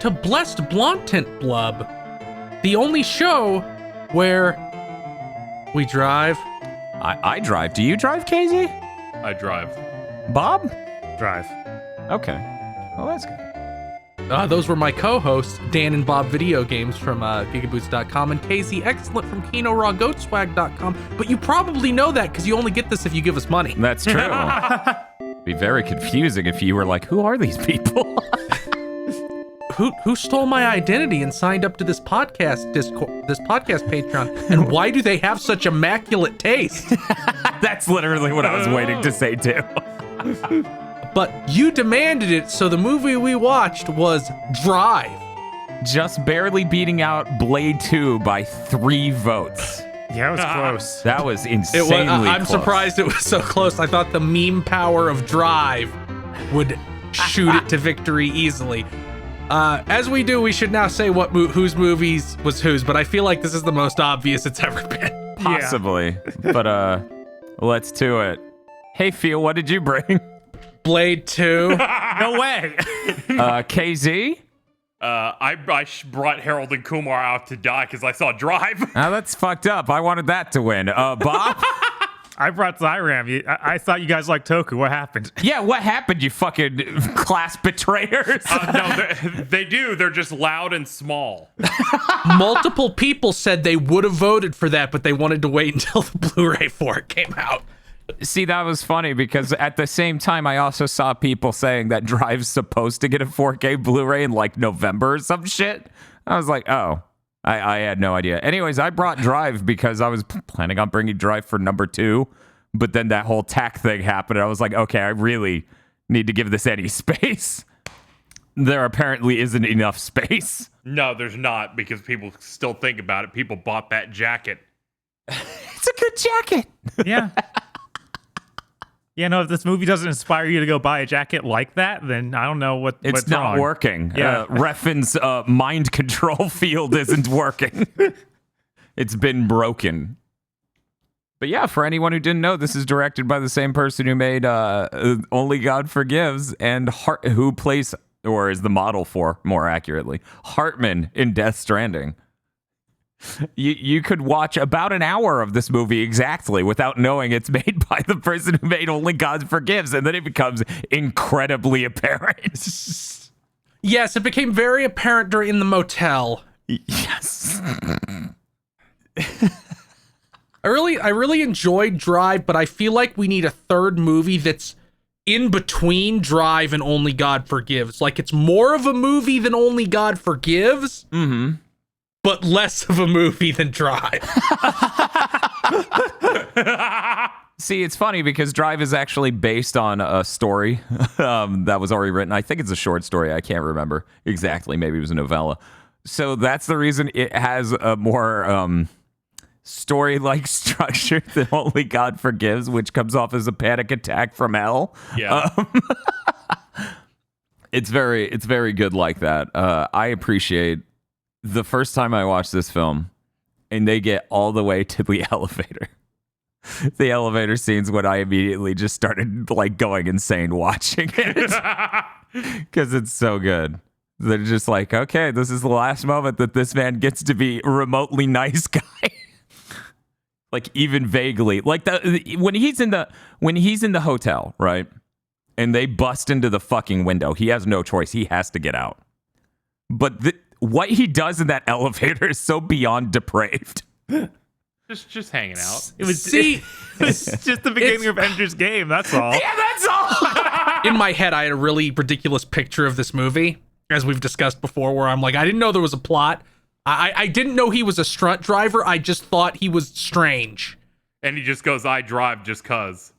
to Blessed Blontent, Blub, the only show where we drive. I drive. Do you drive, Casey? I drive. Bob? Drive. Okay. Well, that's good. Those were my co-hosts, Dan and Bob Video Games from GigaBoots.com and Casey Excellent from KinoRawGoatSwag.com. But you probably know that because you only get this if you give us money. That's true. Be very confusing if you were like, who are these people? Who stole my identity and signed up to this podcast Discord, this podcast Patreon, and why do they have such immaculate taste? That's literally what I was waiting to say too. But you demanded it, so the movie we watched was Drive. Just barely beating out Blade 2 by 3 votes. Yeah, it was close. That was insanely I'm close. surprised it was so close. I thought the meme power of Drive would shoot it to victory easily. As we do, we should now say whose movies was whose, but I feel like this is the most obvious it's ever been. Possibly. But let's do it. Hey, Phil, what did you bring? Blade 2. No way. KZ? I brought Harold and Kumar out to die because I saw Drive. Now that's fucked up. I wanted that to win. Bob? I brought Zyram. I thought you guys liked Toku. What happened? Yeah, what happened, you fucking class betrayers? No, they do. They're just loud and small. Multiple people said they would have voted for that, but they wanted to wait until the Blu-ray for it came out. See, that was funny because at the same time, I also saw people saying that Drive's supposed to get a 4K Blu-ray in like November or some shit. I was like, oh, I had no idea. Anyways, I brought Drive because I was planning on bringing Drive for number 2, but then that whole tack thing happened. And I was like, okay, I really need to give this any space. There apparently isn't enough space. No, there's not because people still think about it. People bought that jacket. It's a good jacket. Yeah. Yeah, no, if this movie doesn't inspire you to go buy a jacket like that, then I don't know what's not wrong. working. Yeah. Refn's mind control field isn't working. It's been broken. But yeah, for anyone who didn't know, this is directed by the same person who made Only God Forgives and who plays, or is the model for, more accurately, Hartman in Death Stranding. You could watch about an hour of this movie exactly without knowing it's made by the person who made Only God Forgives, and then it becomes incredibly apparent. Yes, it became very apparent during the motel. Yes. I really enjoyed Drive, but I feel like we need a third movie that's in between Drive and Only God Forgives. Like, it's more of a movie than Only God Forgives. Mm-hmm. But less of a movie than Drive. See, it's funny because Drive is actually based on a story that was already written. I think it's a short story. I can't remember exactly. Maybe it was a novella. So that's the reason it has a more story-like structure than Only God Forgives, which comes off as a panic attack from hell. Yeah. It's very good like that. I appreciate the first time I watched this film, and they get all the way to the elevator. The elevator scenes when I immediately just started like going insane watching it because it's so good. They're just like, okay, this is the last moment that this man gets to be remotely nice guy. Like even vaguely, like when he's in the hotel, right? And they bust into the fucking window. He has no choice. He has to get out. But what he does in that elevator is so beyond depraved. Just hanging out. It was just the beginning of Ender's Game, that's all. Yeah, that's all. In my head, I had a really ridiculous picture of this movie, as we've discussed before, where I'm like, I didn't know there was a plot. I didn't know he was a stunt driver. I just thought he was strange. And he just goes, I drive just cuz.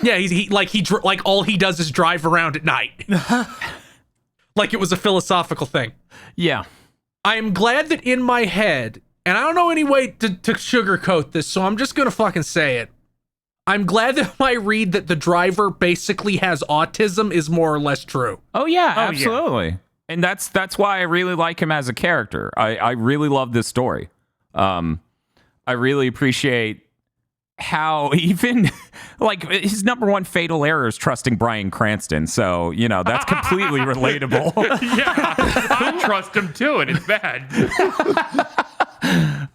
Yeah, like all he does is drive around at night. Like it was a philosophical thing. Yeah. I am glad that in my head, and I don't know any way to sugarcoat this, so I'm just gonna fucking say it. I'm glad that my read that the driver basically has autism is more or less true. Oh yeah, absolutely. Yeah. And that's why I really like him as a character. I really love this story. I really appreciate how even like his number one fatal error is trusting Bryan Cranston. So, that's completely relatable. Yeah, I trust him too, and it's bad.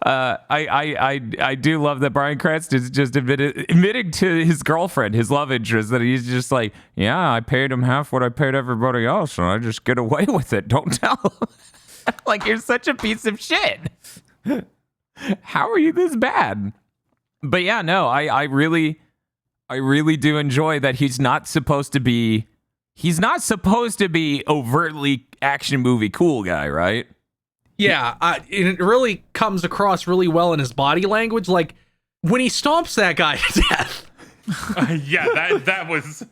I do love that Bryan Cranston is just admitting to his girlfriend, his love interest, that he's just like, yeah, I paid him half what I paid everybody else, and I just get away with it. Don't tell him. Like, you're such a piece of shit. How are you this bad? But yeah, no, I really do enjoy that he's not supposed to be overtly action movie cool guy, right? Yeah, it really comes across really well in his body language. Like when he stomps that guy to death. Yeah, that was.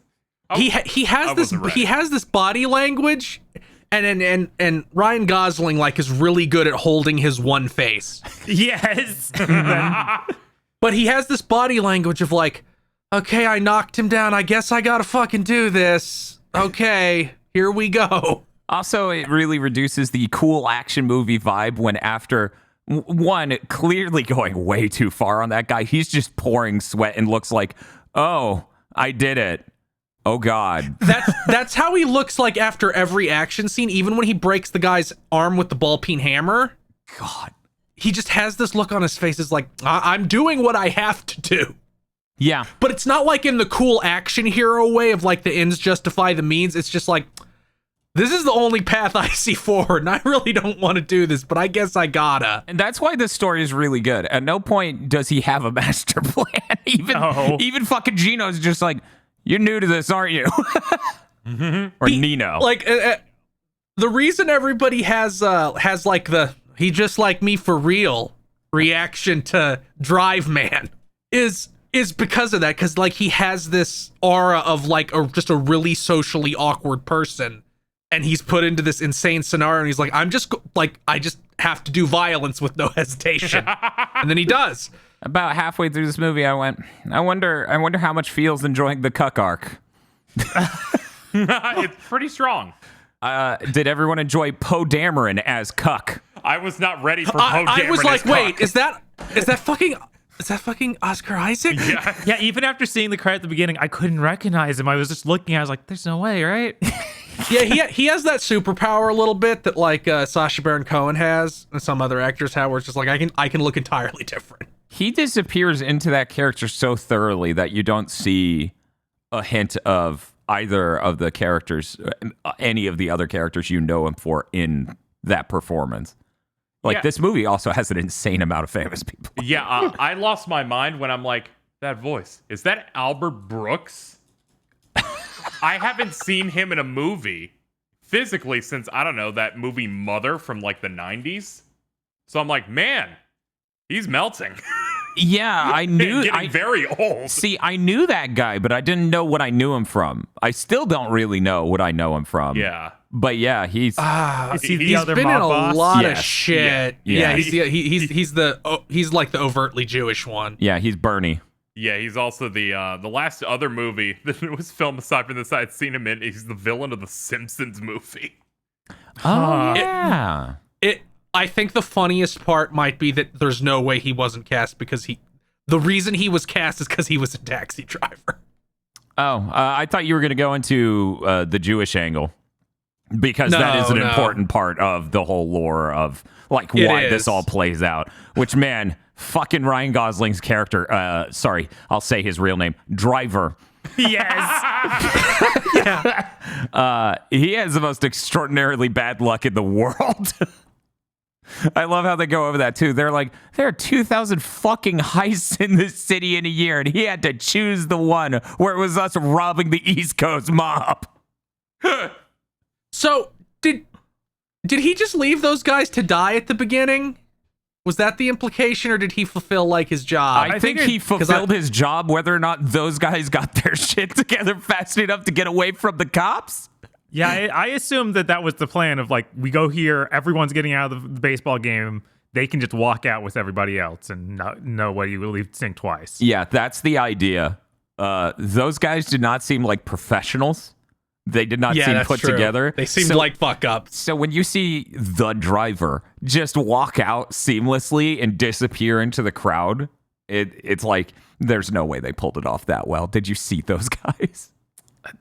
He has this body language, and Ryan Gosling is really good at holding his one face. Yes. But he has this body language of like, okay, I knocked him down. I guess I gotta fucking do this. Okay, here we go. Also, it really reduces the cool action movie vibe when after one clearly going way too far on that guy, he's just pouring sweat and looks like, oh, I did it. Oh God. That's how he looks like after every action scene, even when he breaks the guy's arm with the ball-peen hammer. God. He just has this look on his face. It's like, I'm doing what I have to do. Yeah. But it's not like in the cool action hero way of like the ends justify the means. It's just like, this is the only path I see forward, and I really don't want to do this, but I guess I gotta. And that's why this story is really good. At no point does he have a master plan. Even fucking Gino's just like, you're new to this, aren't you? Or Nino. Like, the reason everybody has like the he just like me for real reaction to Drive Man is because of that, because like he has this aura of like just a really socially awkward person. And he's put into this insane scenario, and he's like, I just have to do violence with no hesitation. And then he does. About halfway through this movie, I wonder how much feels enjoying the cuck arc. It's pretty strong. Did everyone enjoy Poe Dameron as cuck? I was not ready for Poe Dameron. I was like, as wait, cuck. is that fucking Oscar Isaac? Yeah. Yeah, even after seeing the credit at the beginning, I couldn't recognize him. I was just looking, I was like, there's no way, right? Yeah, he has that superpower a little bit that like Sacha Baron Cohen has and some other actors have, where it's just like I can look entirely different. He disappears into that character so thoroughly that you don't see a hint of either of the characters, any of the other characters you know him for in that performance. Like, Yeah. this movie also has an insane amount of famous people. Yeah, I lost my mind when I'm like, that voice, is that Albert Brooks? I haven't seen him in a movie physically since, I don't know, that movie Mother from like the 90s. So I'm like, man, he's melting. Yeah, I knew. Getting very old. See, I knew that guy, but I didn't know what I knew him from. I still don't really know what I know him from. Yeah. But yeah, he's Is he the He's other been in mob a boss? lot Yes. of shit. Yeah. Yeah, he's like the overtly Jewish one. he's Bernie. Yeah, he's also the last other movie that was filmed aside from this I'd seen him in. He's the villain of the Simpsons movie. Oh yeah. I think the funniest part might be that there's no way he wasn't cast because the reason he was cast is because he was a taxi driver. Oh, I thought you were going to go into the Jewish angle, because that is an No. important part of the whole lore of like why this all plays out. Which, man, fucking Ryan Gosling's character, sorry, I'll say his real name, Driver. Yes. He has the most extraordinarily bad luck in the world. I love how they go over that too. They're like, there are 2,000 fucking heists in this city in a year, and he had to choose the one where it was us robbing the East Coast mob. So did he just leave those guys to die at the beginning? Was that the implication, or did he fulfill like his job? I think he fulfilled his job, whether or not those guys got their shit together fast enough to get away from the cops. Yeah, I assumed that was the plan of like, we go here, everyone's getting out of the baseball game, they can just walk out with everybody else and not know what you really think twice. Yeah, that's the idea. Those guys did not seem like professionals. They did not seem that's put true. together. They seemed like fuck ups. So when you see the driver just walk out seamlessly and disappear into the crowd, It's like there's no way they pulled it off that well. Did you see those guys?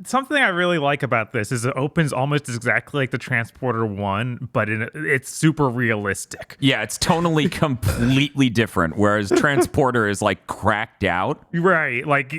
Something I really like about this is it opens almost exactly like the Transporter 1, but it's super realistic. Yeah, it's tonally completely different, whereas Transporter is like cracked out. Right. Like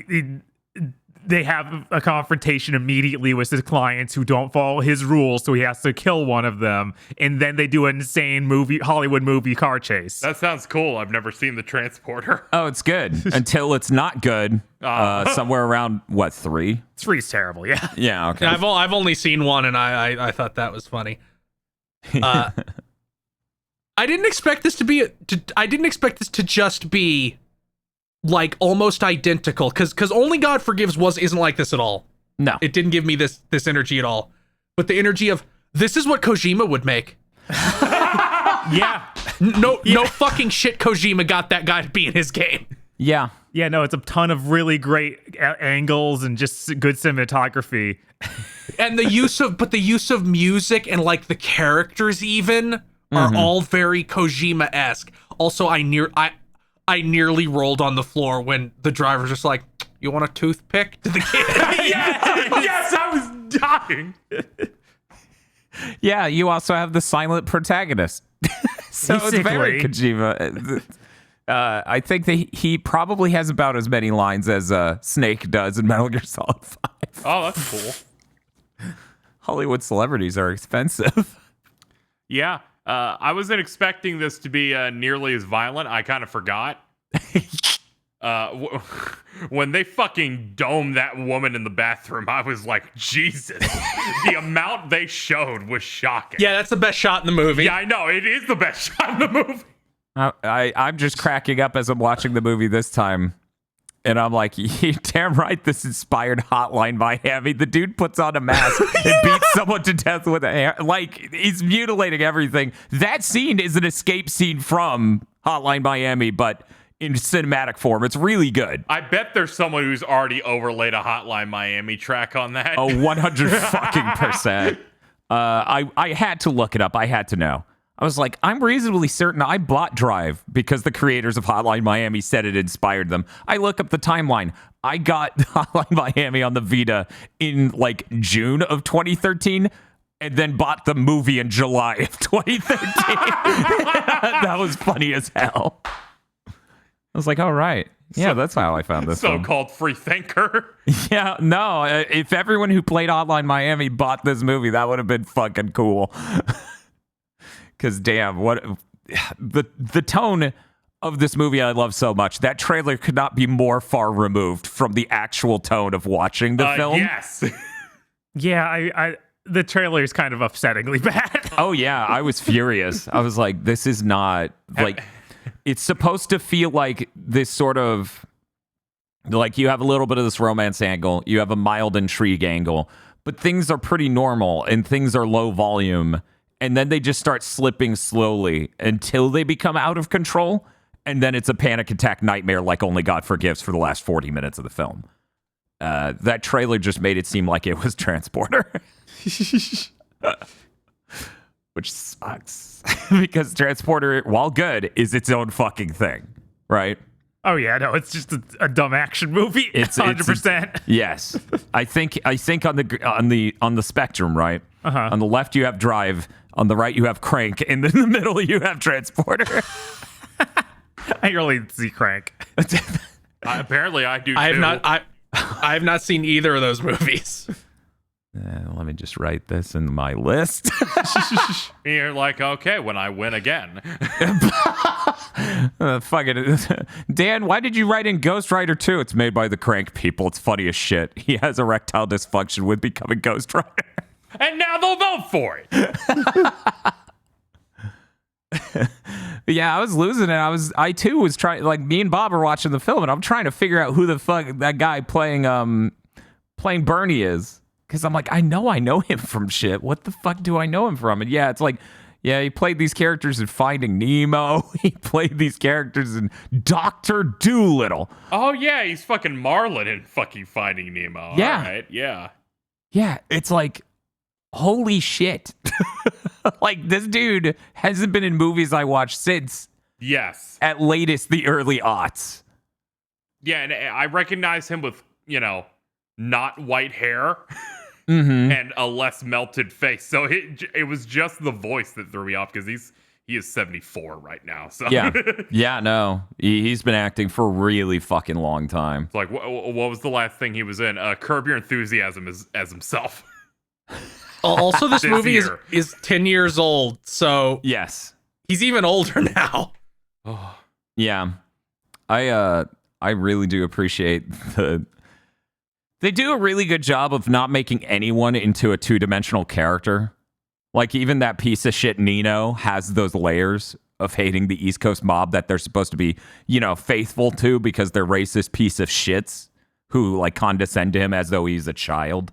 they have a confrontation immediately with his clients who don't follow his rules, so he has to kill one of them, and then they do an insane Hollywood movie car chase. That sounds cool. I've never seen the Transporter. Oh, it's good until it's not good. Somewhere around what, 3? 3's terrible, yeah. Yeah, okay. Yeah, I've only seen one, and I thought that was funny. I didn't expect this to just be like almost identical, because Only God Forgives isn't like this at all. No, it didn't give me this energy at all. But the energy of this is what Kojima would make. Yeah. No fucking shit. Kojima got that guy to be in his game. Yeah. Yeah, no, it's a ton of really great angles and just good cinematography. And the use of music and like the characters even are all very Kojima-esque. Also, I nearly rolled on the floor when the driver's just like, "You want a toothpick?" to the kid. Yes, I was dying. Yeah, you also have the silent protagonist. So it's very Kojima. I think that he probably has about as many lines as Snake does in Metal Gear Solid 5. Oh, that's cool. Hollywood celebrities are expensive. Yeah. I wasn't expecting this to be nearly as violent. I kind of forgot. When they fucking domed that woman in the bathroom, I was like, Jesus. The amount they showed was shocking. Yeah, that's the best shot in the movie. Yeah, I know. It is the best shot in the movie. I'm just cracking up as I'm watching the movie this time. And I'm like, you damn right, this inspired Hotline Miami. The dude puts on a mask and beats someone to death with a hair. Like, he's mutilating everything. That scene is an escape scene from Hotline Miami, but in cinematic form. It's really good. I bet there's someone who's already overlaid a Hotline Miami track on that. Oh, 100%. I had to look it up. I had to know. I was like, I'm reasonably certain I bought Drive because the creators of Hotline Miami said it inspired them. I look up the timeline. I got Hotline Miami on the Vita in like June of 2013 and then bought the movie in July of 2013. That was funny as hell. I was like, all right. Yeah, that's how I found this film. So-called free thinker. Yeah, no. If everyone who played Hotline Miami bought this movie, that would have been fucking cool. Because damn, what the tone of this movie I love so much. That trailer could not be more far removed from the actual tone of watching the film. Yes. Yeah, the trailer is kind of upsettingly bad. Oh yeah, I was furious. I was like, this is not like. It's supposed to feel like this sort of like you have a little bit of this romance angle, you have a mild intrigue angle, but things are pretty normal and things are low volume. And then they just start slipping slowly until they become out of control. And then it's a panic attack nightmare like Only God Forgives for the last 40 minutes of the film. That trailer just made it seem like it was Transporter. Which sucks. Because Transporter, while good, is its own fucking thing. Right? Oh yeah, no, it's just a dumb action movie. It's 100%. Yes. I think on the spectrum, right? Uh-huh. On the left you have Drive, on the right you have Crank, and in the middle you have Transporter. I really see Crank. Apparently I do too. I have not seen either of those movies. Let me just write this in my list. You're like, okay, when I win again. Fuck it. Dan, why did you write in Ghost Rider 2? It's made by the Crank people. It's funny as shit. He has erectile dysfunction with becoming Ghost Rider. And now they'll vote for it. Yeah, I was losing it. I too was trying, like, me and Bob are watching the film and I'm trying to figure out who the fuck that guy playing Bernie is. Because I'm like, I know him from shit. What the fuck do I know him from? And yeah, it's like, yeah, he played these characters in Finding Nemo. He played these characters in Dr. Dolittle. Oh, yeah, he's fucking Marlin in fucking Finding Nemo. Yeah. All right, yeah. Yeah, it's like, holy shit. Like, this dude hasn't been in movies I watched since. Yes. At latest, the early aughts. Yeah, and I recognize him with, not white hair Mm-hmm. and a less melted face. So it was just the voice that threw me off because he is 74 right now. So Yeah. Yeah, no. He's been acting for a really fucking long time. It's like, what was the last thing he was in? Curb Your Enthusiasm as himself. Also, this This movie year. is 10 years old, so Yes. he's even older now. Oh, Yeah. I really do appreciate they do a really good job of not making anyone into a two-dimensional character. Like, even that piece of shit Nino has those layers of hating the East Coast mob that they're supposed to be, faithful to because they're racist piece of shits who, like, condescend to him as though he's a child.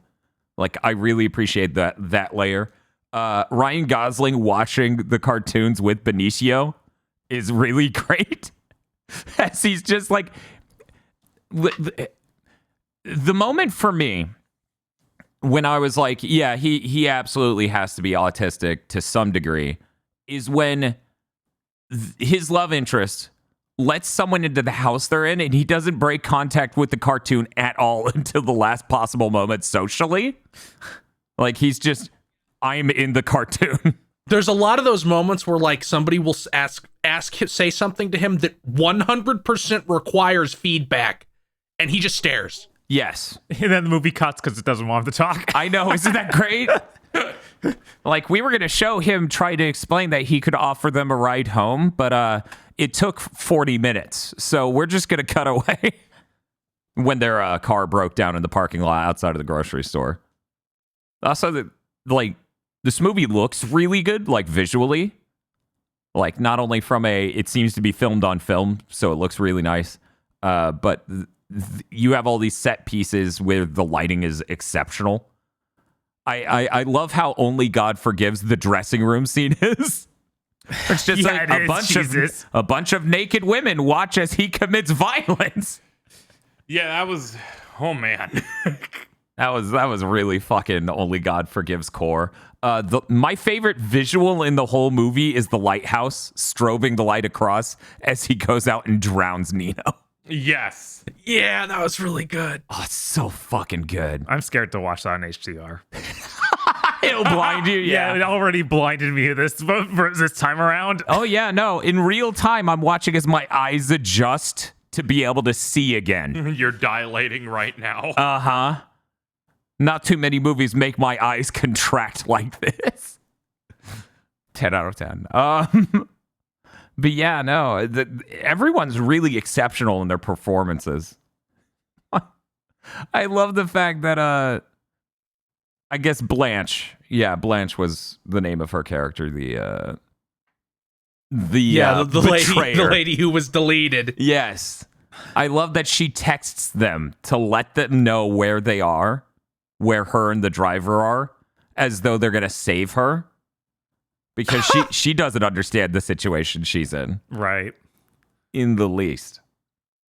Like, I really appreciate that layer. Ryan Gosling watching the cartoons with Benicio is really great. As he's just like... The moment for me when I was like, yeah, he absolutely has to be autistic to some degree, is when his love interest lets someone into the house they're in and he doesn't break contact with the cartoon at all until the last possible moment socially. Like, he's just, I'm in the cartoon. There's a lot of those moments where like somebody will say something to him that 100% requires feedback, and he just stares. Yes. And then the movie cuts because it doesn't want him to talk. I know. Isn't that great? Like, we were going to show him try to explain that he could offer them a ride home, but it took 40 minutes. So we're just going to cut away when their car broke down in the parking lot outside of the grocery store. Also, this movie looks really good, like, visually. Like, not only from it seems to be filmed on film, so it looks really nice, but you have all these set pieces where the lighting is exceptional. I love how Only God Forgives the dressing room scene is. It's just Yeah, a bunch of naked women watch as he commits violence. yeah, that was... Oh, man. That was really fucking Only God Forgives core. My favorite visual in the whole movie is the lighthouse strobing the light across as he goes out and drowns Nino. Yes. Yeah, that was really good. Oh, it's so fucking good. I'm scared to watch that on HDR. It'll blind you. Yeah, it already blinded me this time around. Oh, yeah, no. In real time, I'm watching as my eyes adjust to be able to see again. You're dilating right now. Uh-huh. Not too many movies make my eyes contract like this. 10 out of 10. But yeah, no. Everyone's really exceptional in their performances. I love the fact that, I guess Blanche. Yeah, Blanche was the name of her character. The lady who was deleted. Yes. I love that she texts them to let them know where they are, where her and the driver are, as though they're going to save her. Because she doesn't understand the situation she's in. Right. In the least.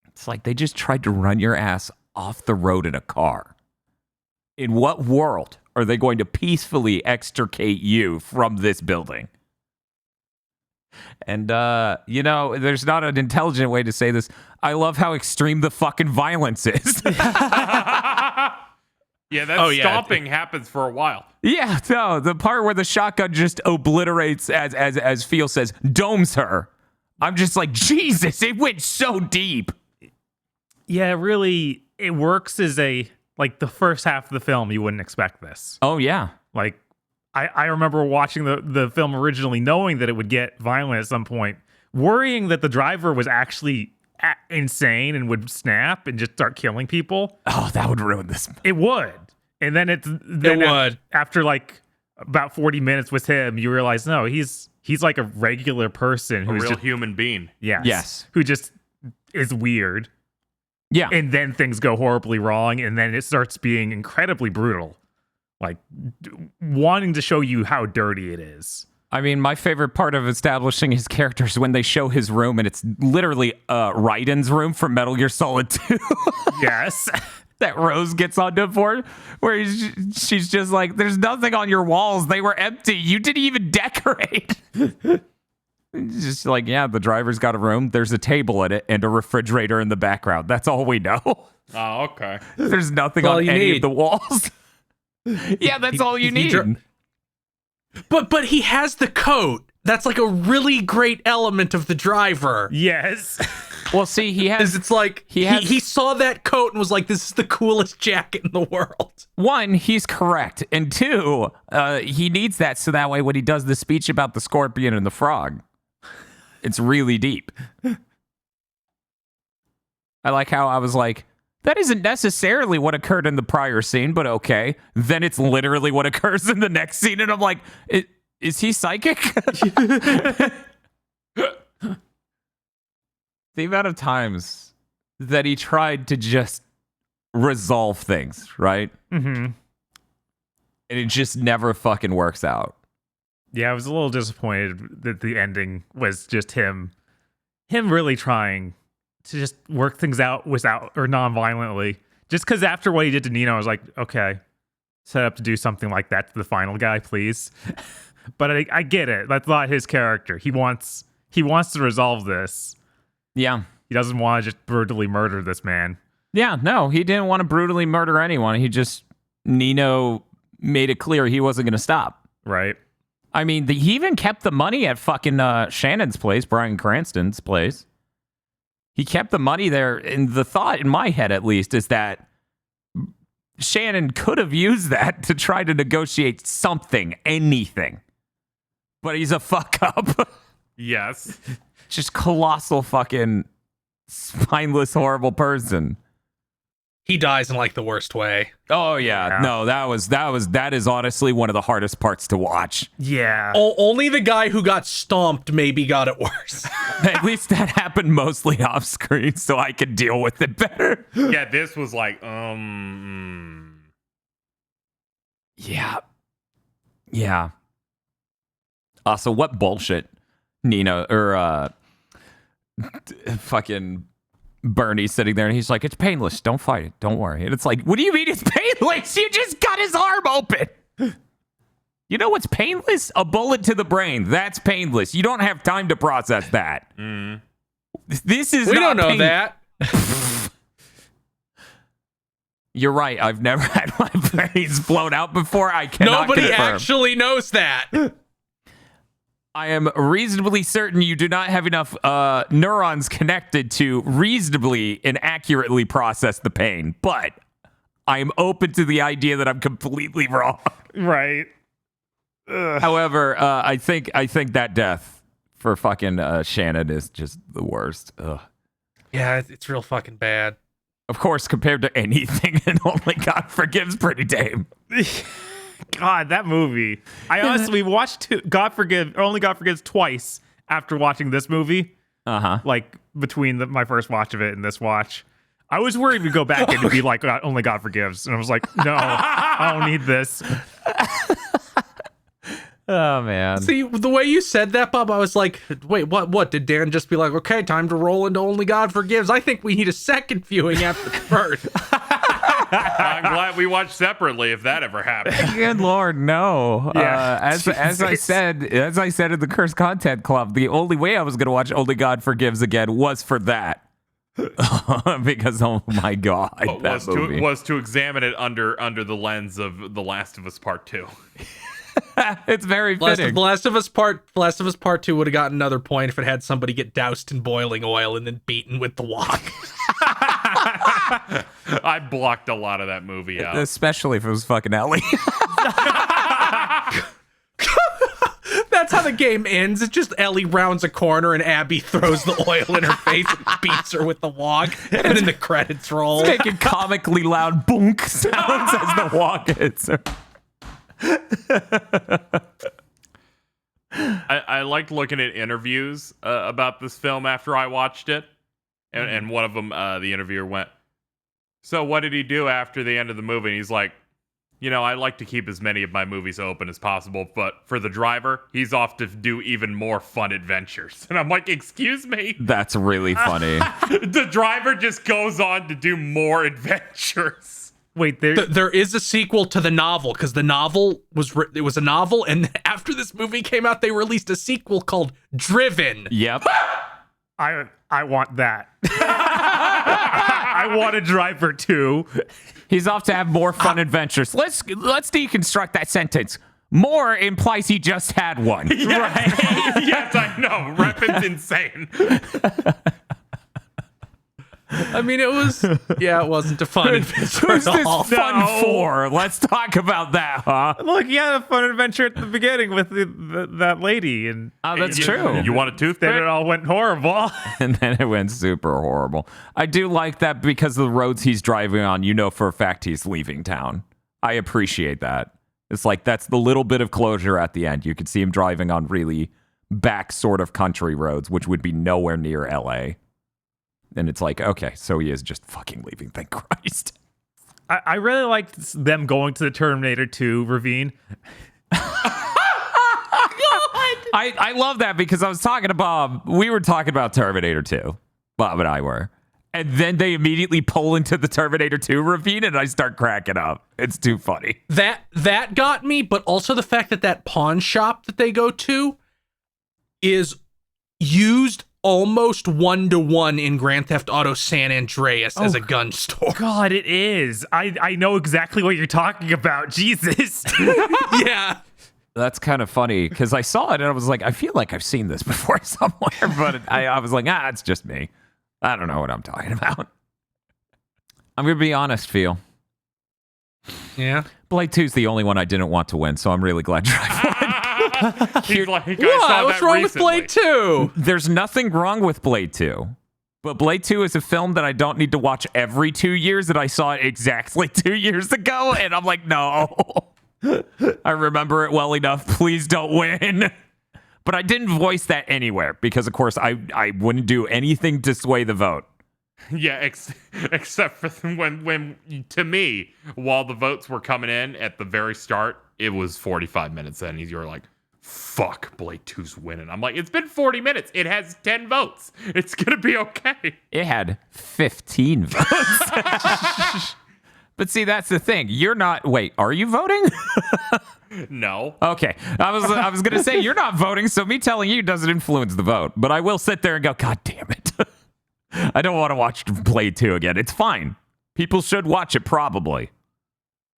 It's like they just tried to run your ass off the road in a car. In what world are they going to peacefully extricate you from this building? And, there's not an intelligent way to say this. I love how extreme the fucking violence is. Yeah, that stopping happens for a while. Yeah, no, the part where the shotgun just obliterates, as Phil says, domes her. I'm just like, Jesus, it went so deep. Yeah, really, it works as the first half of the film, you wouldn't expect this. Oh, yeah. Like, I remember watching the film originally knowing that it would get violent at some point, worrying that the driver was actually insane and would snap and just start killing people. Oh, that would ruin this. It would. And then it would. After like about 40 minutes with him, you realize, no, he's like a regular person who's real just human being. Yes. Who just is weird. Yeah. And then things go horribly wrong, and then it starts being incredibly brutal. Like wanting to show you how dirty it is. I mean, my favorite part of establishing his character is when they show his room, and it's literally Raiden's room from Metal Gear Solid 2. Yes. That Rose gets onto for, where she's just like, there's nothing on your walls. They were empty. You didn't even decorate. It's just like, yeah, the driver's got a room. There's a table in it and a refrigerator in the background. That's all we know. Oh, okay. There's nothing on any of the walls. Yeah, that's all you need. But he has the coat. That's like a really great element of the driver. Yes. Well, see, he has. It's like he saw that coat and was like, "This is the coolest jacket in the world." One, he's correct, and two, he needs that so that way when he does the speech about the scorpion and the frog, it's really deep. I like how I was like, that isn't necessarily what occurred in the prior scene, but okay. Then it's literally what occurs in the next scene, and I'm like, is he psychic? The amount of times that he tried to just resolve things, right? Mm-hmm. And it just never fucking works out. Yeah, I was a little disappointed that the ending was just him really trying to just work things out without or non-violently. Just because after what he did to Nino, I was like, okay, set up to do something like that to the final guy, please. But I get it. That's not his character. He wants to resolve this. Yeah. He doesn't want to just brutally murder this man. Yeah, no, he didn't want to brutally murder anyone. Nino made it clear he wasn't going to stop. Right. I mean, he even kept the money at fucking Shannon's place, Bryan Cranston's place. He kept the money there, and the thought in my head, at least, is that Shannon could have used that to try to negotiate something, anything. But he's a fuck up. Yes. Just colossal fucking spineless, horrible person. He dies in like the worst way. Oh yeah. No, that is honestly one of the hardest parts to watch. Yeah. Only the guy who got stomped maybe got it worse. At least that happened mostly off screen, so I could deal with it better. Yeah, this was like, Yeah. Yeah. Also, what bullshit Nino or fucking Bernie sitting there and he's like, it's painless. Don't fight it. Don't worry. And it's like, what do you mean it's painless? You just cut his arm open. You know what's painless? A bullet to the brain. That's painless. You don't have time to process that. mm. This is We not don't know that. You're right. I've never had my brains blown out before. I cannot Nobody confirm. actually knows that. I am reasonably certain you do not have enough neurons connected to reasonably and accurately process the pain, but I am open to the idea that I'm completely wrong. Right. Ugh. However, I think that death for fucking Shannon is just the worst. Ugh. Yeah, it's real fucking bad. Of course, compared to anything, and Only God Forgives pretty tame. God, that movie. I honestly watched Only God Forgives twice after watching this movie. Uh-huh. Like between my first watch of it and this watch. I was worried we'd go back and it'd be like Only God Forgives. And I was like, no, I don't need this. Oh, man. See, the way you said that, Bob, I was like, wait, what? Did Dan just be like, okay, time to roll into Only God Forgives? I think we need a second viewing after the first. I'm glad we watched separately if that ever happened. Good Lord, no. Yeah, as I said in the Cursed Content Club, the only way I was going to watch Only God Forgives again was for that. Because, oh my God, that movie. was to examine it under the lens of The Last of Us Part 2. It's very fitting. The Last of Us Part 2 would have gotten another point if it had somebody get doused in boiling oil and then beaten with the wok. I blocked a lot of that movie out. Especially if it was fucking Ellie. That's how the game ends. It's just Ellie rounds a corner and Abby throws the oil in her face and beats her with the wok, and then the credits roll. Making comically loud boonk sounds as the wok hits her. I liked looking at interviews about this film after I watched it, and one of them, the interviewer went, "So what did he do after the end of the movie?" And he's like, I like to keep as many of my movies open as possible, but for the driver, he's off to do even more fun adventures." And I'm like, excuse me? That's really funny. The driver just goes on to do more adventures. Wait, there. There is a sequel to the novel because the novel it was a novel, and after this movie came out, they released a sequel called Driven. Yep. I want that. I want a Driver 2. He's off to have more fun adventures. Let's deconstruct that sentence. More implies he just had one. Yes, yes, I know. Reppin's insane. I mean, it wasn't a fun adventure Who's at this all. fun for? Let's talk about that, huh? Look, he had a fun adventure at the beginning with that lady, and Oh, that's true. You want a toothpick? then it all went horrible. And then it went super horrible. I do like that because of the roads he's driving on, you know for a fact he's leaving town. I appreciate that. It's like that's the little bit of closure at the end. You could see him driving on really back sort of country roads, which would be nowhere near LA. And it's like, okay, so he is just fucking leaving, thank Christ. I really liked them going to the Terminator 2 ravine. I love that because I was talking to Bob. We were talking about Terminator 2. Bob and I were. And then they immediately pull into the Terminator 2 ravine and I start cracking up. It's too funny. That got me, but also the fact that pawn shop that they go to is used almost 1-to-1 in Grand Theft Auto San Andreas as a gun store. God, it is. I know exactly what you're talking about. Jesus. Yeah. That's kind of funny because I saw it and I was like, I feel like I've seen this before somewhere, but I was like, it's just me. I don't know what I'm talking about. I'm going to be honest, Phil. Yeah. Blade 2 is the only one I didn't want to win, so I'm really glad Drive won. He's like, I What? saw What's that wrong recently. with Blade 2? There's nothing wrong with Blade 2, but Blade 2 is a film that I don't need to watch every 2 years, and I saw it exactly 2 years ago, and I'm like, no. I remember it well enough. Please don't win. But I didn't voice that anywhere because, of course, I wouldn't do anything to sway the vote. Yeah, except for when to me, while the votes were coming in at the very start, it was 45 minutes in. You were like, fuck, Blade 2's winning. I'm like, it's been 40 minutes. It has 10 votes. It's going to be okay. It had 15 votes. But see, that's the thing. You're not. Wait, are you voting? No. Okay. I was going to say you're not voting, so me telling you doesn't influence the vote. But I will sit there and go, God damn it. I don't want to watch Blade 2 again. It's fine. People should watch it probably.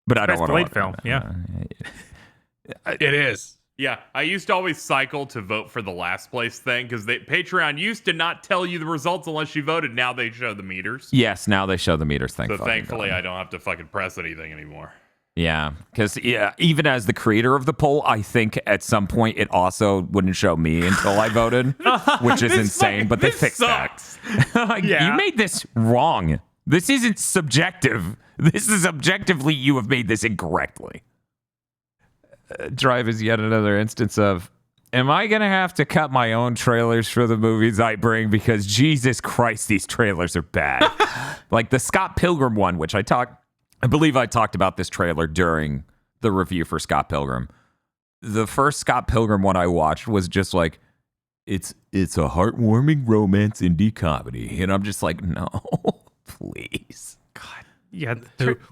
But I don't Best want to Blade watch film. Yeah. It is. Yeah, I used to always cycle to vote for the last place thing because Patreon used to not tell you the results unless you voted. Now they show the meters. Yes, now they show the meters. So thankfully, I don't have to fucking press anything anymore. Yeah, because even as the creator of the poll, I think at some point it also wouldn't show me until I voted, which is insane. But they fixed sucks. that. Yeah. You made this wrong. This isn't subjective. This is objectively you have made this incorrectly. Drive is yet another instance of, am I going to have to cut my own trailers for the movies I bring? Because Jesus Christ, these trailers are bad. Like the Scott Pilgrim one, which I believe I talked about this trailer during the review for Scott Pilgrim. The first Scott Pilgrim one I watched was just like, it's a heartwarming romance indie comedy. And I'm just like, no, please. Yeah.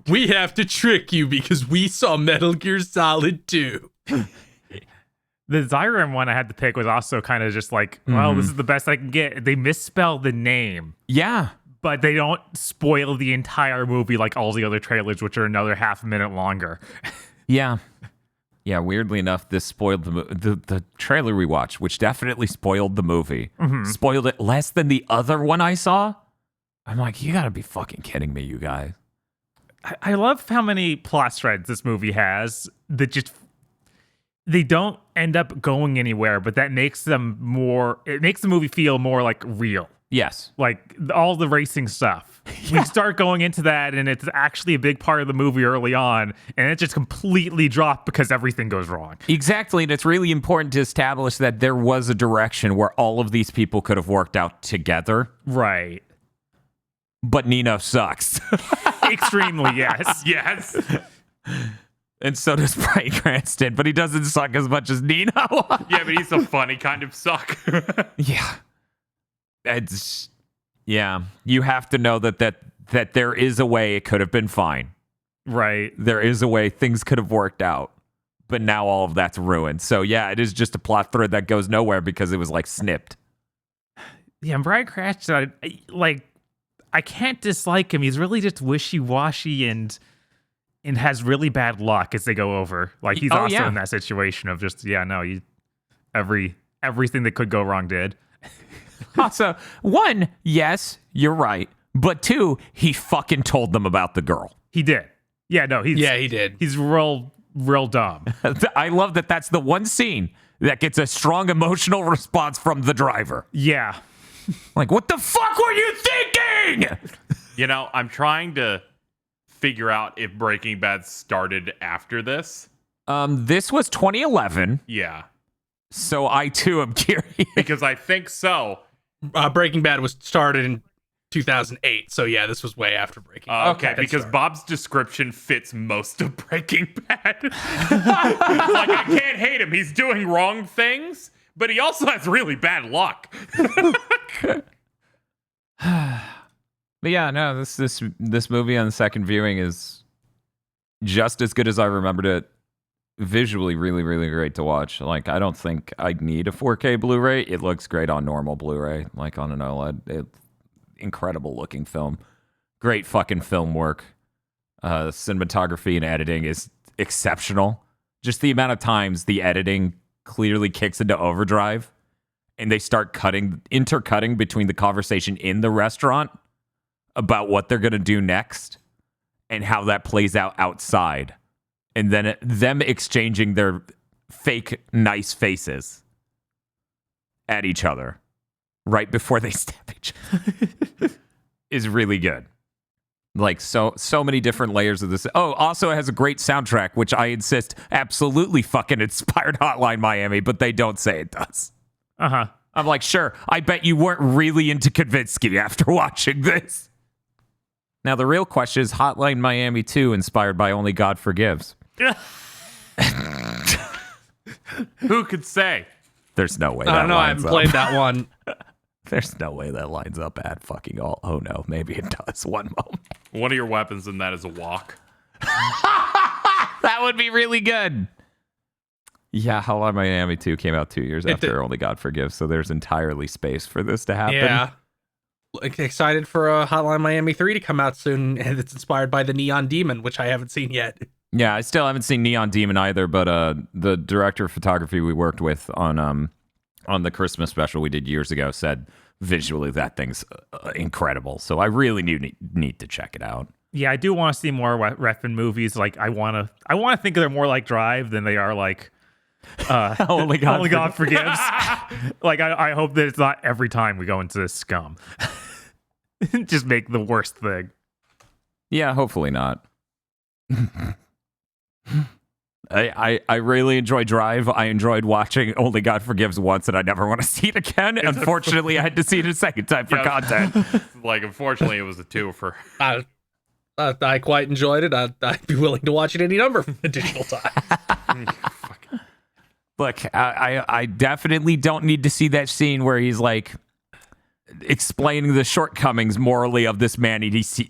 We have to trick you because we saw Metal Gear Solid 2. The Zyram one I had to pick was also kind of just like, well, this is the best I can get. They misspell the name, Yeah. but they don't spoil the entire movie like all the other trailers, which are another half a minute longer. Yeah. Yeah, weirdly enough, this spoiled the trailer we watched, which definitely spoiled the movie. Spoiled it less than the other one I saw. I'm like, you gotta be fucking kidding me, you guys. I love how many plot threads this movie has that just they don't end up going anywhere, but that makes them more. It makes the movie feel more like real. Yes. Like all the racing stuff. We start going into that, and it's actually a big part of the movie early on, and it just completely dropped because everything goes wrong. Exactly, and it's really important to establish that there was a direction where all of these people could have worked out together. Right. But Nino sucks. Extremely, yes. Yes. And so does Bryan Cranston, but he doesn't suck as much as Nino. Yeah, but he's a funny kind of suck. Yeah. Yeah. You have to know that there is a way it could have been fine. Right. There is a way things could have worked out, but now all of that's ruined. So yeah, it is just a plot thread that goes nowhere because it was like snipped. Yeah, and Bryan Cranston, I can't dislike him. He's really just wishy-washy and has really bad luck as they go over. Like he's also in that situation of just everything that could go wrong did. Also, one, yes, you're right, but two, he fucking told them about the girl. He did. Yeah, no, he did. He's real dumb. I love that. That's the one scene that gets a strong emotional response from the driver. Yeah. Like, what the fuck were you thinking? You know, I'm trying to figure out if Breaking Bad started after this. This was 2011, Yeah, so I too am curious. because I think so. Breaking Bad was started in 2008, so yeah, this was way after Breaking Bad. Okay, because Sorry. Bob's description fits most of Breaking Bad. Like, I can't hate him. He's doing wrong things, but he also has really bad luck. But yeah, no, this movie on the second viewing is just as good as I remembered it. Visually, really, really great to watch. Like, I don't think I'd need a 4K Blu-ray. It looks great on normal Blu-ray, like on an OLED. Incredible looking film. Great fucking film work. Cinematography and editing is exceptional. Just the amount of times the editing clearly kicks into overdrive and they start intercutting between the conversation in the restaurant about what they're going to do next and how that plays out outside. And then them exchanging their fake nice faces at each other right before they stab each other is really good. Like so many different layers of this. Oh, also it has a great soundtrack, which I insist absolutely fucking inspired Hotline Miami, but they don't say it does. Uh-huh. I'm like, sure, I bet you weren't really into Kavinsky after watching this. Now, the real question is Hotline Miami 2 inspired by Only God Forgives. Who could say? There's no way I that don't know. I lines haven't up. played that one. There's no way that lines up at fucking all. Oh no, maybe it does one moment. One of your weapons in that is a walk. That would be really good. Yeah, Hotline Miami 2 came out 2 years after Only God Forgives, so there's entirely space for this to happen. Yeah. Excited for Hotline Miami 3 to come out soon, and it's inspired by the Neon Demon, which I haven't seen yet. Yeah, I still haven't seen Neon Demon either, but the director of photography we worked with on the Christmas special we did years ago said visually that thing's incredible. So I really need to check it out. Yeah, I do want to see more Refn movies. Like I want to think they're more like Drive than they are like Only God Forgives. Like I hope that it's not every time we go into this scum. Just make the worst thing. Yeah, hopefully not. I really enjoyed Drive. I enjoyed watching Only God Forgives once, and I never want to see it again. Unfortunately, I had to see it a second time for content. Like, unfortunately, it was a two for. I quite enjoyed it. I'd be willing to watch it any number of additional times. Look, I definitely don't need to see that scene where he's like explaining the shortcomings morally of this man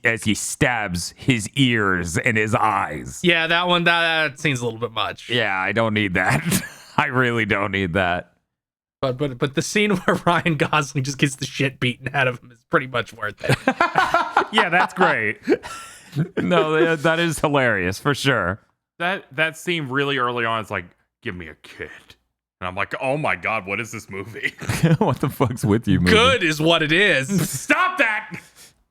as he stabs his ears and his eyes. Yeah, that one, that seems a little bit much. Yeah, I don't need that. I really don't need that. But the scene where Ryan Gosling just gets the shit beaten out of him is pretty much worth it. Yeah, that's great. No, that is hilarious for sure. That scene really early on is like, give me a kid. And I'm like, oh my God, what is this movie? What the fuck's with you, movie? Good is what it is. Stop that!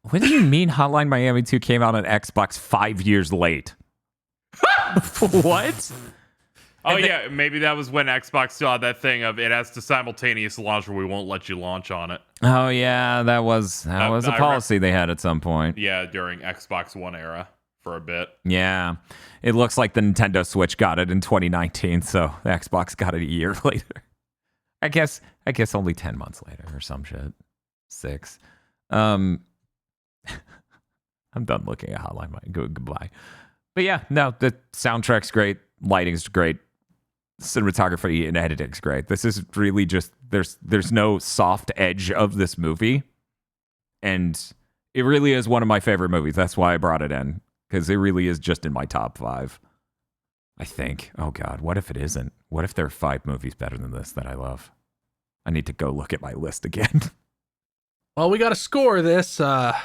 What do you mean Hotline Miami 2 came out on Xbox 5 years late? What? Oh, yeah, maybe that was when Xbox still had that thing of it has to simultaneous launch or we won't let you launch on it. Oh, yeah, that was a policy they had at some point. Yeah, during Xbox One era for a bit. Yeah. It looks like the Nintendo Switch got it in 2019, so the Xbox got it a year later. I guess only 10 months later or some shit. 6. I'm done looking at Hotline Miami. Goodbye. But yeah, no, the soundtrack's great, lighting's great, cinematography and editing's great. This is really just there's no soft edge of this movie, and it really is one of my favorite movies. That's why I brought it in. because it really is just in my top 5. I think. Oh God, what if it isn't? What if there are 5 movies better than this that I love? I need to go look at my list again. Well, we got to score this. Let's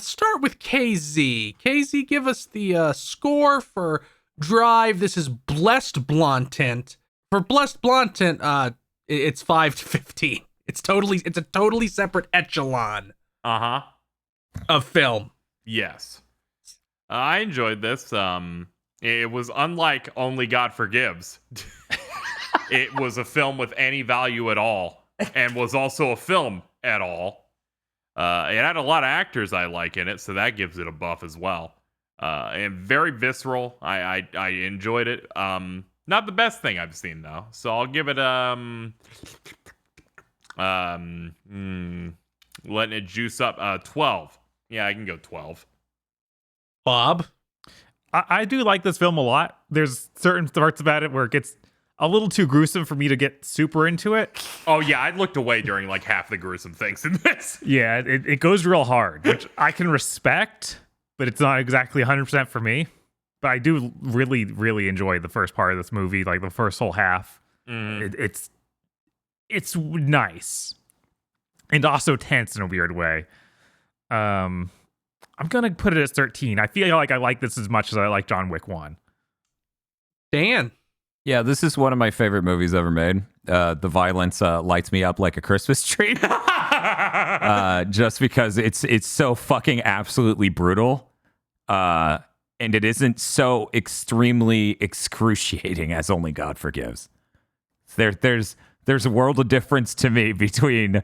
start with KZ. KZ, give us the score for Drive. This is Blessed Blontent. For Blessed Blontent, it's 5 to 15. It's a totally separate echelon of film. Yes. I enjoyed this. It was unlike Only God Forgives. It was a film with any value at all, and was also a film at all. It had a lot of actors I like in it, so that gives it a buff as well. And very visceral. I enjoyed it. Not the best thing I've seen though, so I'll give it letting it juice up 12. Yeah, I can go 12. Bob? I do like this film a lot. There's certain parts about it where it gets a little too gruesome for me to get super into it. Oh yeah, I looked away during like half the gruesome things in this. Yeah, it goes real hard, which I can respect, but it's not exactly 100% for me. But I do really, really enjoy the first part of this movie, like the first whole half. It's nice and also tense in a weird way. I'm gonna put it at 13. I feel like I like this as much as I like John Wick 1. Dan? Yeah, this is one of my favorite movies ever made. The violence lights me up like a Christmas tree. Just because it's so fucking absolutely brutal. And it isn't so extremely excruciating as Only God Forgives. There's a world of difference to me between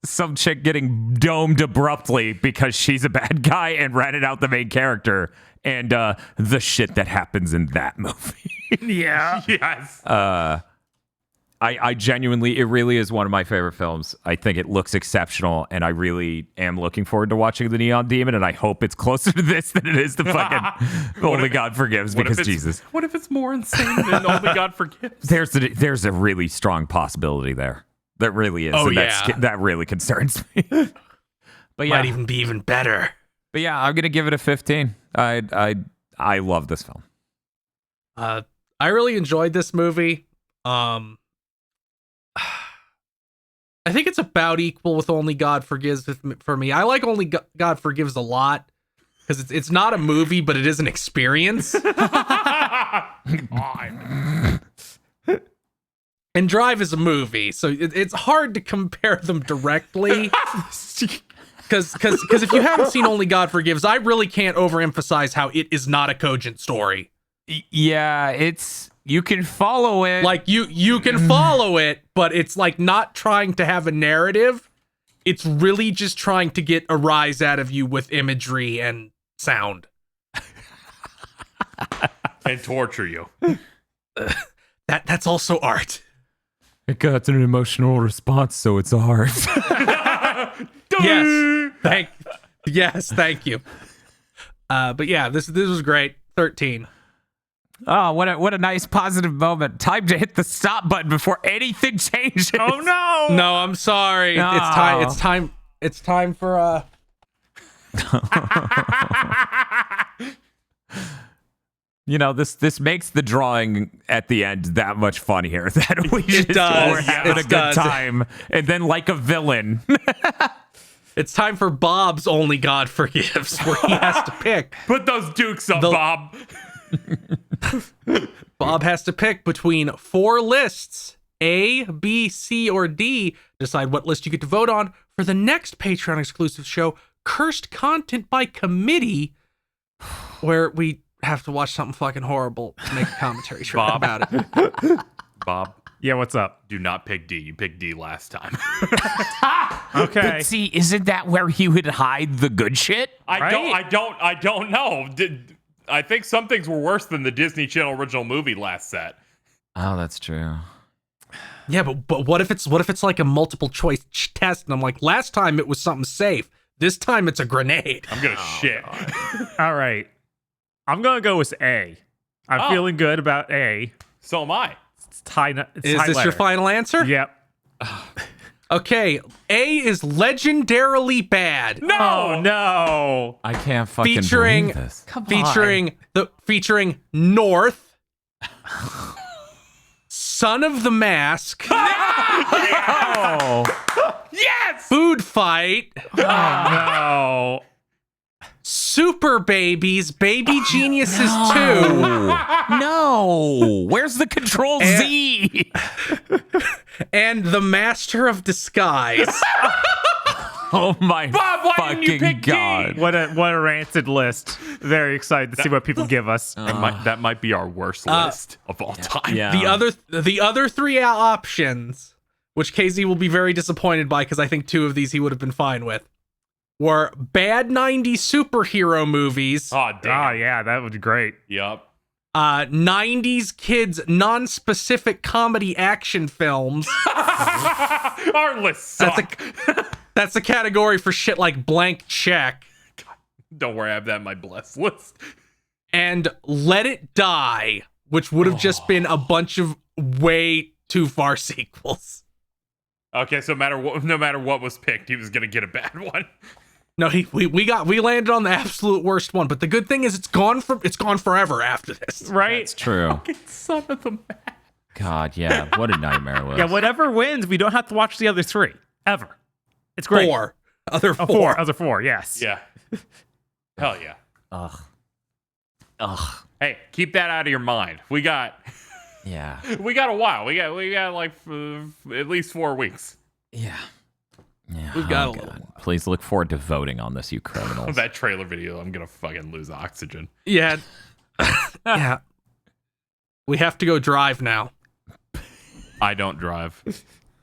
some chick getting domed abruptly because she's a bad guy and ratted out the main character, and the shit that happens in that movie. Yeah. Yes. I genuinely, it really is one of my favorite films. I think it looks exceptional, and I really am looking forward to watching The Neon Demon, and I hope it's closer to this than it is to fucking Only God Forgives, because Jesus. What if it's more insane than Only God Forgives? There's a really strong possibility there. There really is. Oh, and yeah. That really concerns me. But yeah. Might even be even better. But yeah, I'm gonna give it a 15. I love this film. I really enjoyed this movie. I think it's about equal with Only God Forgives for me. I like Only God Forgives a lot because it's not a movie, but it is an experience. And Drive is a movie, so it's hard to compare them directly. Because if you haven't seen Only God Forgives, I really can't overemphasize how it is not a cogent story. Yeah, you can follow it. Like you can follow it, but it's like not trying to have a narrative. It's really just trying to get a rise out of you with imagery and sound. And torture you. That's also art. It got an emotional response, so it's art. Yes, thank you. But yeah, this was great. 13. Oh, what a nice positive moment. Time to hit the stop button before anything changes. Oh no! No, I'm sorry. No. It's time for You know, this makes the drawing at the end that much funnier. That we just does. were having It a does. good time, and then like a villain. It's time for Bob's Only God Forgives, where he has to pick. Put those dukes up, The- Bob. Bob has to pick between 4 lists, A, B, C, or D. Decide what list you get to vote on for the next Patreon exclusive show, Cursed Content by Committee, where we have to watch something fucking horrible to make a commentary track Bob. about it. Bob, Yeah, what's up? do not pick D. You picked D last time. Okay. But see, isn't that where he would hide the good shit? I don't know. I think some things were worse than the Disney Channel original movie last set. Oh, that's true. Yeah, but what if it's like a multiple choice test? And I'm like, last time it was something safe. This time it's a grenade. I'm gonna shit. All right. I'm gonna go with A. I'm feeling good about A. So am I. It's high. Is this your final answer? Yep. Okay, A is legendarily bad. No. Oh no! I can't fucking Featuring- believe this. Come on. Featuring North, Son of the Mask, Oh, Yes. Food Fight, No. Super Babies, Baby Geniuses 2, no. Where's the Control Z? and The Master of Disguise. Oh my Bob, why didn't you fucking pick D? god. What a rancid list. Very excited to see what people give us. That might be our worst list of all time. Yeah. The other three options, which KZ will be very disappointed by because I think two of these he would have been fine with, were bad 90s superhero movies, Oh damn. Oh yeah, that would be great. Yep. 90s kids non-specific comedy action films. Our list suck. That's a category for shit like Blank Check. Don't worry, I have that in my blessed list. And Let It Die, which would have just been a bunch of way too far sequels. Okay, so no matter what was picked, he was gonna get a bad one. No, we landed on the absolute worst one, but the good thing is it's gone forever after this. Right? It's true. Son of the man. God, yeah. What a nightmare list. Yeah, whatever wins, we don't have to watch the other three. Ever. It's great. Other Oh, four. Other four, yes. Yeah. Hell yeah. Ugh. Hey, keep that out of your mind. We got Yeah. a while. We got like at least 4 weeks. Yeah. Yeah. We've got a God. little while. Please look forward to voting on this, you criminals. That trailer video, I'm gonna fucking lose oxygen. Yeah. Yeah. We have to go drive now. I don't drive.